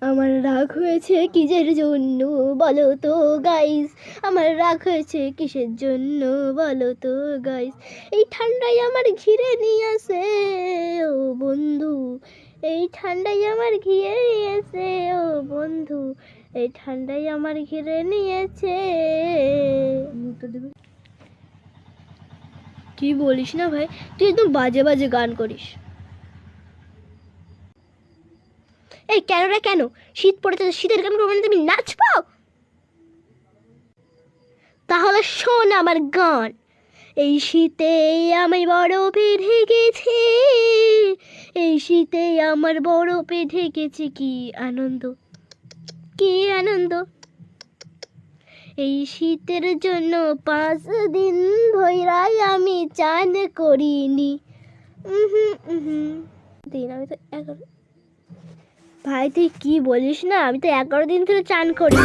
আমার রাগ হয়েছে কিসের জন্য বলো তো গাইস, আমার রাগ হয়েছে কিসের জন্য বলো তো গাইস। এই ঠান্ডায় আমার ঘিরে নিয়েছে ও বন্ধু, এই ঠান্ডায় আমার ঘিরে নিয়েছে ও বন্ধু, এই ঠান্ডায় আমার ঘিরে নিয়েছে। তুই বলিস না ভাই, তুই একদম বাজে বাজে গান করিস। এই কেন রে কেন, শীত পড়েছে তো শীতের গান করবো না, তুমি নাচবো? তাহলে শোন আমার গান। এই শীতে আমি বরফে ঢেকেছি, এই শীতে আমার বরফে ঢেকেছি, কি আনন্দ, কি আনন্দ। এই শীতের জন্য 5 দিন ধইরাই আমি চান করিনি। দিন আমি তো 11। ভাই তুই কি বলিস না, আমি তো 11 দিন ধরে চান করি।